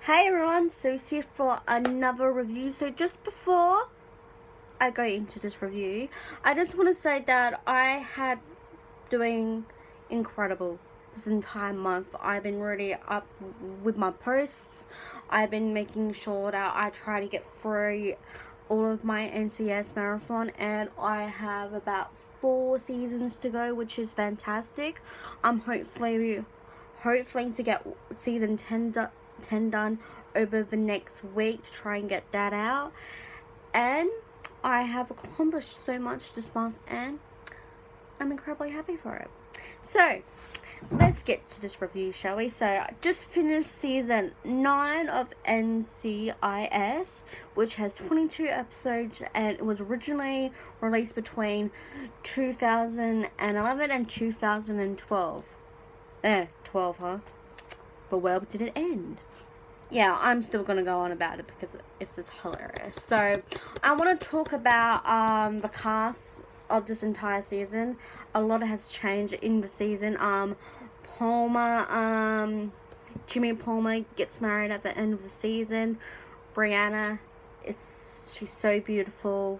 Hey everyone, so it's here for another review. So just before I go into this review, I just want to say that I had doing incredible this entire month. I've been really up with my posts. I've been making sure that I try to get through all of my NCIS marathon, and I have about 4 seasons to go, which is fantastic. I'm hopefully to get season 10 done over the next week to try and get that out. And I have accomplished so much this month, and I'm incredibly happy for it. So let's get to this review, shall we? So I just finished season 9 of NCIS, which has 22 episodes, and it was originally released between 2011 and 2012. 12, huh? But where did it end? Yeah, I'm still going to go on about it because it's just hilarious. So I want to talk about the cast of this entire season. A lot has changed in the season. Jimmy Palmer gets married at the end of the season. Brianna, she's so beautiful.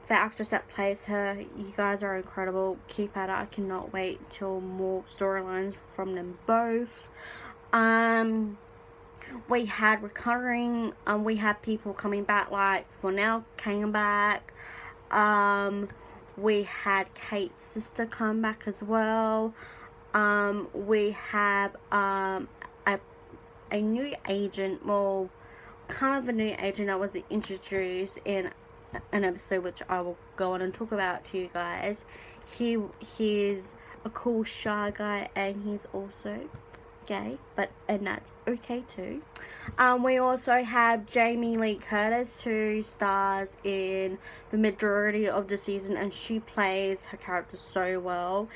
The actress that plays her, you guys are incredible. Keep at it. I cannot wait till more storylines from them both. We had recurring, we had people coming back, like Fornell came back. We had Kate's sister come back as well. We have a new agent, well, kind of a new agent that was introduced in an episode, which I will go on and talk about to you guys. He's a cool, shy guy, and he's also gay, and that's okay too. We also have Jamie Lee Curtis, who stars in the majority of the season, and she plays her character so well.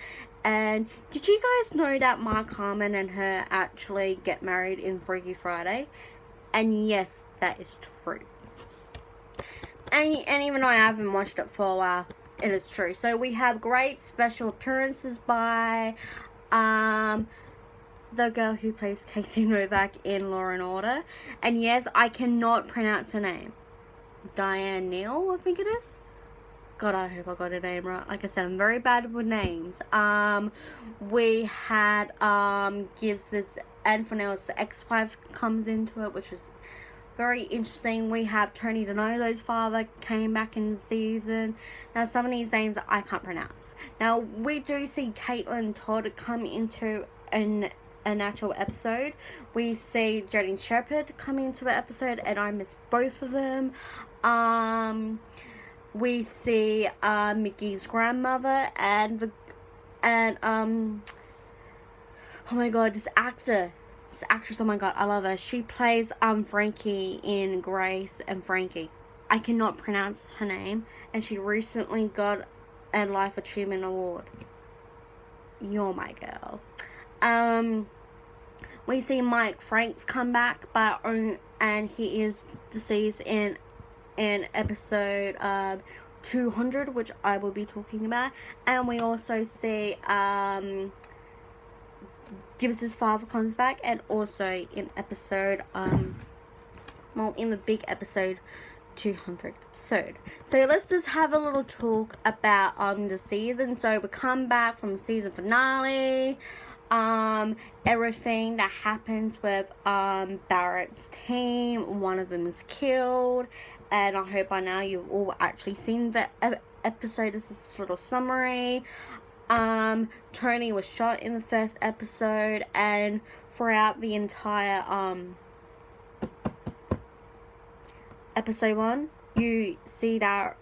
And did you guys know that Mark Harmon and her actually get married in Freaky Friday? And yes, that is true. And even though I haven't watched it for a while, it is true. So we have great special appearances by the girl who plays Casey Novak in Law and Order. And yes, I cannot pronounce her name. Diane Neal, I think it is. God, I hope I got her name right. Like I said, I'm very bad with names. We had Gibbs's and Fennell's ex-wife comes into it, which is very interesting. We have Tony DiNozzo's father came back in the season. Now, some of these names I can't pronounce. Now, we do see Caitlin Todd come into an actual episode. We see Jenny Shepard come into an episode, and I miss both of them. We see Mickey's grandmother and oh my god, this actress, oh my god, I love her. She plays Frankie in Grace and Frankie. I cannot pronounce her name, and she recently got a Life Achievement Award. You're my girl. We see Mike Franks come back, and he is deceased in episode 200, which I will be talking about. And we also see Gibbs's father comes back, and also in episode in the big episode 200 episode. So let's just have a little talk about the season. So we come back from the season finale, everything that happens with Barrett's team. One of them is killed, and I hope by now you've all actually seen the episode. This is a little summary. Tony was shot in the first episode, and throughout the entire episode 1, you see that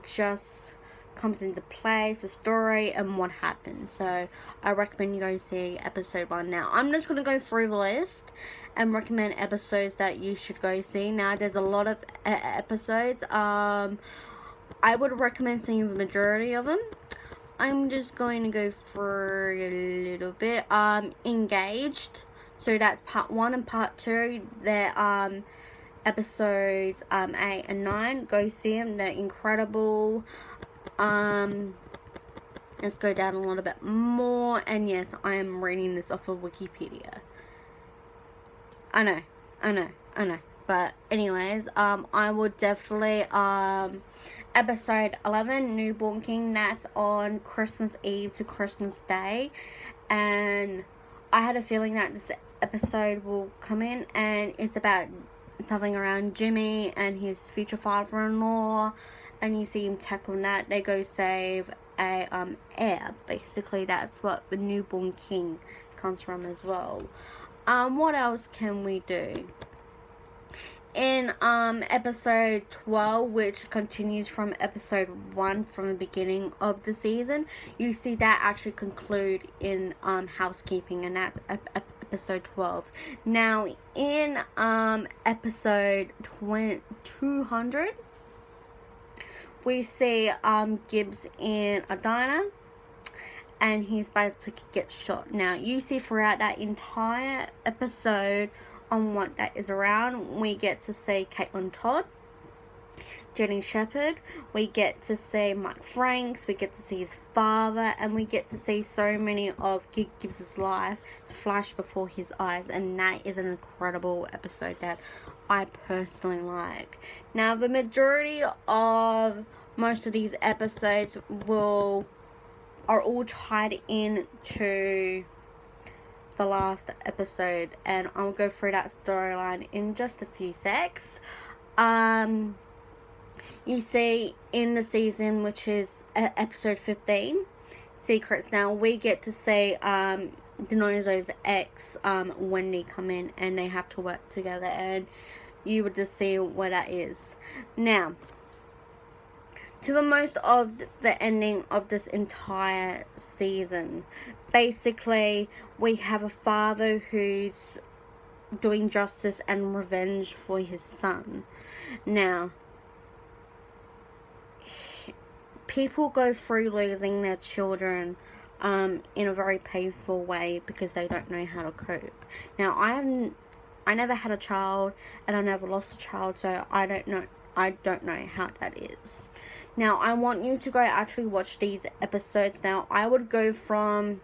just comes into play, the story and what happened. So I recommend you go see episode 1. Now I'm just going to go through the list and recommend episodes that you should go see. Now there's a lot of episodes. I would recommend seeing the majority of them. I'm just going to go through a little bit. Engaged, so that's part 1 and part 2. They're episodes 8 and 9. Go see them, they're incredible. Let's go down a little bit more. And yes, I am reading this off of Wikipedia. I know, I know. But anyways, I would definitely, episode 11, Newborn King, that's on Christmas Eve to Christmas Day. And I had a feeling that this episode will come in, and it's about something around Jimmy and his future father-in-law, and you see him tackle that. They go save a heir. Basically, that's what the Newborn King comes from as well. What else can we do? In episode 12, which continues from episode 1 from the beginning of the season, you see that actually conclude in housekeeping, and that's episode 12. Now in episode 200, we see Gibbs in a diner, and he's about to get shot. Now you see throughout that entire episode on what that is around, we get to see Caitlin Todd, Jenny Shepherd, we get to see Mike Franks, we get to see his father, and we get to see so many of Gibbs' life flash before his eyes, and that is an incredible episode that I personally like. Now the majority of most of these episodes are all tied into the last episode, and I'll go through that storyline in just a few secs. You see in the season, which is episode 15, Secrets. Now we get to see DiNozzo's ex, Wendy, come in, and they have to work together, and you would just see what that is. Now, to the most of the ending of this entire season, basically we have a father who's doing justice and revenge for his son. Now, people go through losing their children in a very painful way because they don't know how to cope. Now, I never had a child, and I never lost a child, so I don't know how that is. Now, I want you to go actually watch these episodes. Now, I would go from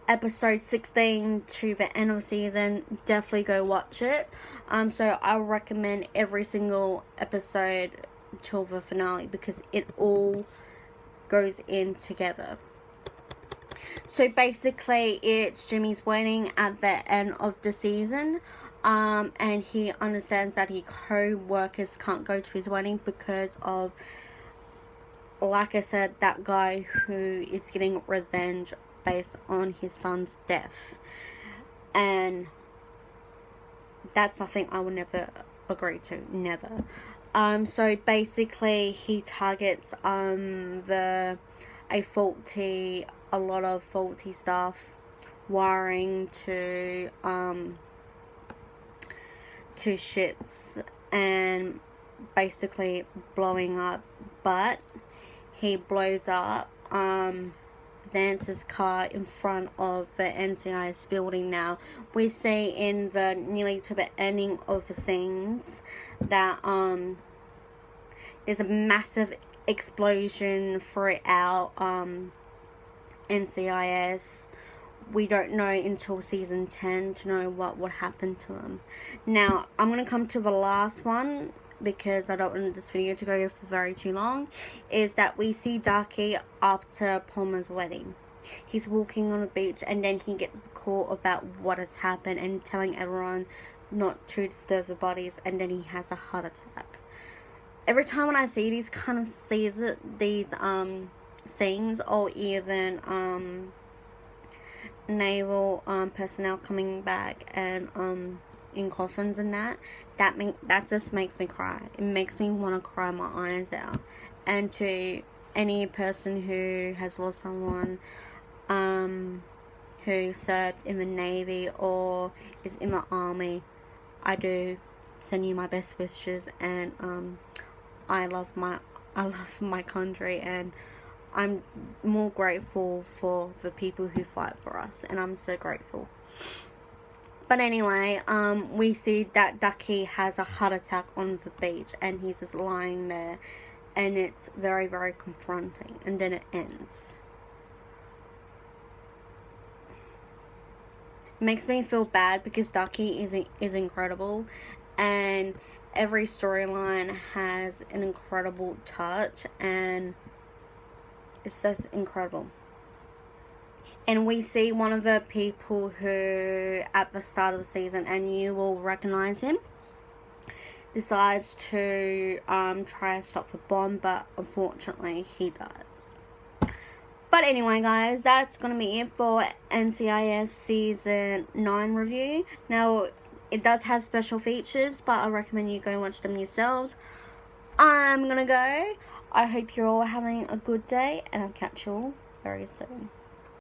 episode 16 to the end of the season. Definitely go watch it. So I recommend every single episode till the finale, because it all goes in together. So basically, it's Jimmy's wedding at the end of the season. And he understands that his co-workers can't go to his wedding because of, like I said, that guy who is getting revenge based on his son's death. And that's something I would never agree to. Never. So basically he targets a lot of faulty stuff, wiring to ships, and basically blowing up. But he blows up Vance's car in front of the NCIS building. Now we see in the nearly to the ending of the scenes that there's a massive explosion throughout NCIS. We don't know until season 10 to know what would happen to them. Now, I'm going to come to the last one, because I don't want this video to go for very too long, is that we see Darky after Palmer's wedding. He's walking on the beach, and then he gets a call about what has happened and telling everyone not to disturb the bodies, and then he has a heart attack. Every time when I see these kind of scenes, or even naval personnel coming back and in coffins and that just makes me cry. It makes me want to cry my eyes out. And to any person who has lost someone who served in the Navy or is in the Army, I do send you my best wishes, and I love my country, and I'm more grateful for the people who fight for us, and I'm so grateful. But anyway, we see that Ducky has a heart attack on the beach, and he's just lying there, and it's very, very confronting, and then it ends. makes me feel bad because Ducky is incredible, and every storyline has an incredible touch, and it's just incredible. And we see one of the people who, at the start of the season, and you will recognize him, decides to try to stop the bomb, but unfortunately he dies. But anyway, guys, that's going to be it for NCIS Season 9 review. Now, it does have special features, but I recommend you go and watch them yourselves. I'm going to go. I hope you're all having a good day, and I'll catch you all very soon.